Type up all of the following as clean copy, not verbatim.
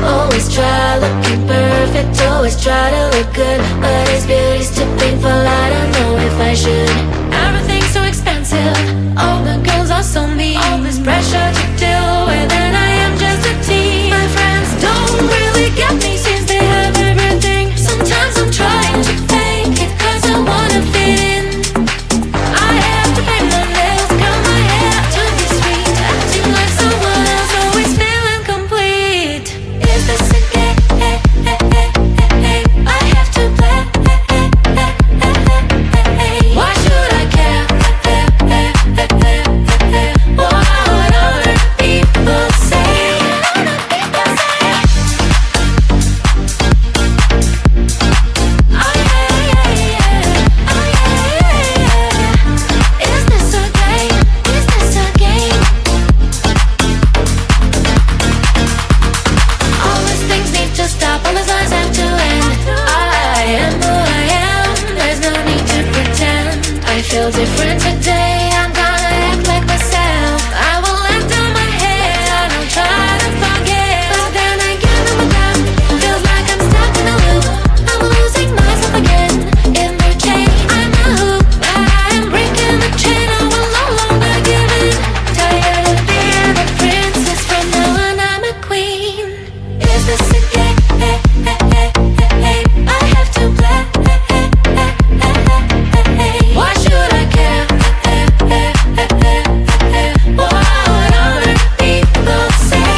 Always try looking perfect, always try to look good, but his beauty's too painful, I don't know if I should. Everything's so expensive, all the girls are so mean, all this pressure to deal with, and I am just a teen. My friends don't really get me since they have everything. Sometimes I'm trying to fake it cause I wanna fit in. I have to paint my nails, curl my hair to be sweet, acting like someone else, always feeling complete. Is this a game? I have to play. Why should I care? What other people say? Is this a game? Is this a game? All these things need to stop, all these lies have to end. I am who I am, there's no need to pretend. I feel different today, I'm gonna act like myself. I will let down my head, I don't try to forget. But then again, I'm down, feels like I'm stuck in a loop. I'm losing myself again, in the chain. I'm a hoop, but I am breaking the chain. I will no longer give in. Tired of being a princess, from now on I'm a queen. Is this a game? I have to play. Why should I care? What other people say?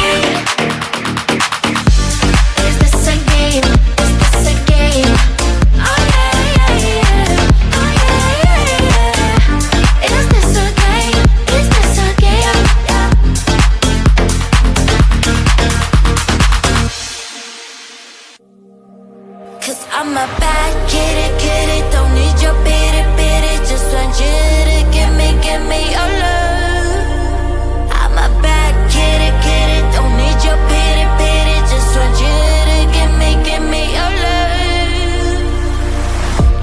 Is this a game? Is this a game? Oh yeah. Oh yeah. Is this a game? Is this a game? Cause I'm a bad kitty, don't need your pity, just want you to give me your love. I'm a bad kitty, don't need your pity, just want you to give me your love.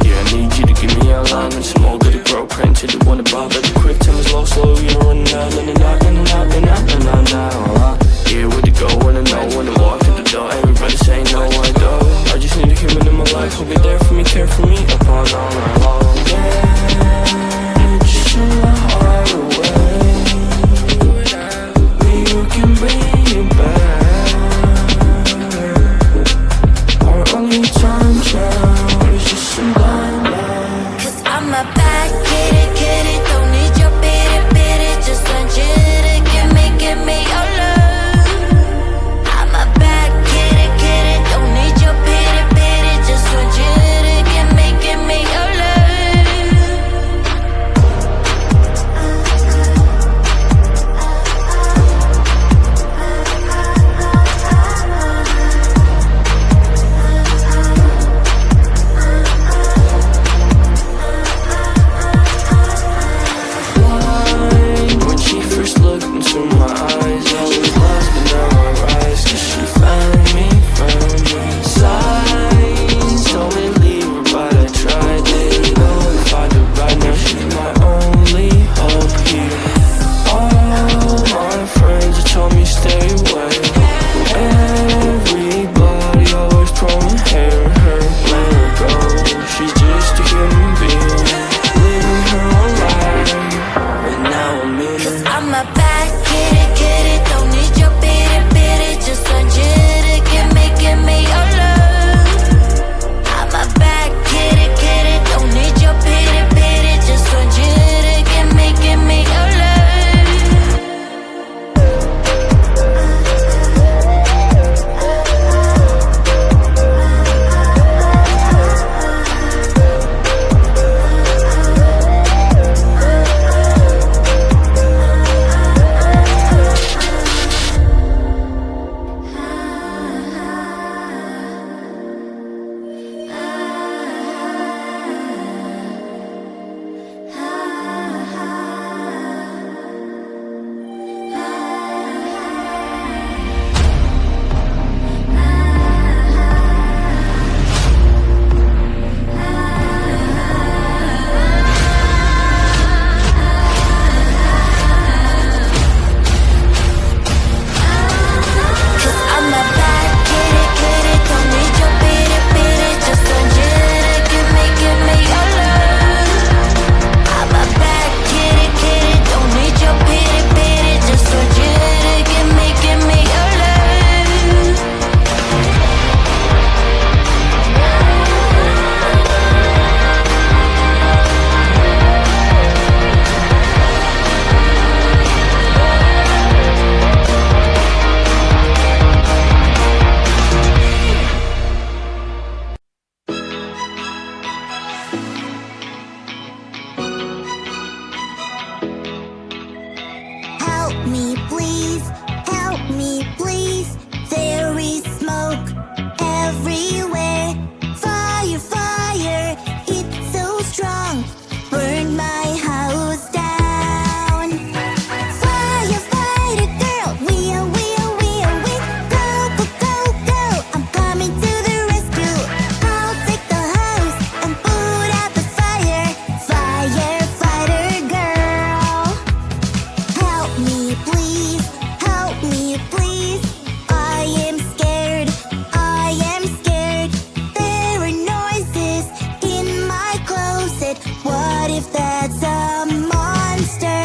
Yeah, I need you to give me your line and some more goody grow print till you wanna bother. The quick time is low, slow, you know running out, now. Yeah, where to go, wanna know when to walk through the door. Everybody say no, I don't. I just need a human in my life who'll be there for me, care for me, upon all night long. Yeah, just in my heart away. Maybe you can bring it back. Our only time now is just some blind light. Cause I'm a bad kitty, don't need your pity, just want you to give me your love. I'm a bad kitty, don't need your pity, just want you to give me your love. What if that's a monster?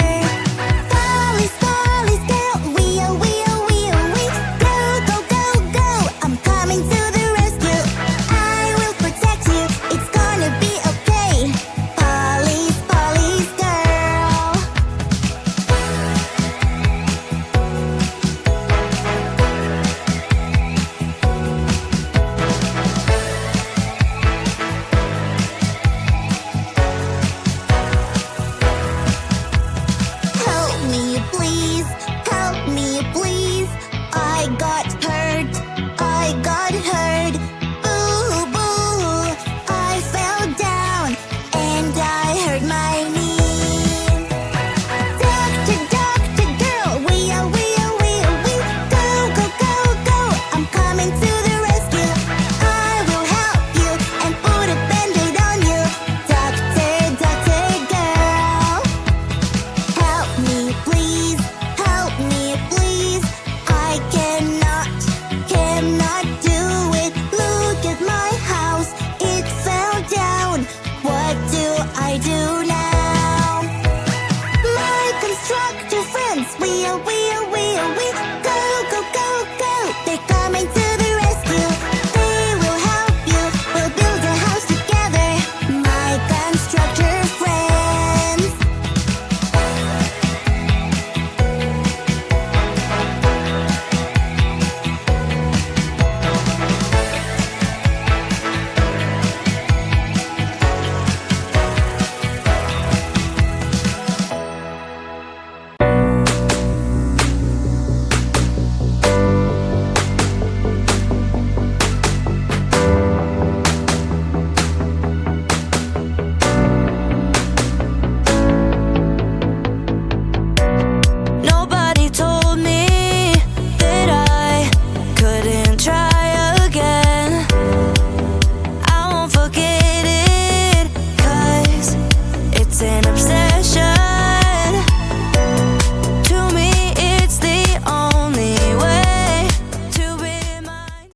Police, police girl, we are, we are, we are, we. Go, go, go, go, I'm coming to the rescue. I will protect you, it's gonna be okay. Police, police girl. Help me, please. Help me, please. I got hurt. I got hurt. Boo, boo. I fell down and I hurt my knee. Doctor, doctor girl, we are, we are, we are, we. Go, go, go, go. I'm coming to the rescue. I will help you and put a band-aid on you. Doctor, doctor girl. Help me, please. Help me, please. I cannot do it. Look at my house. It fell down. What do I do now?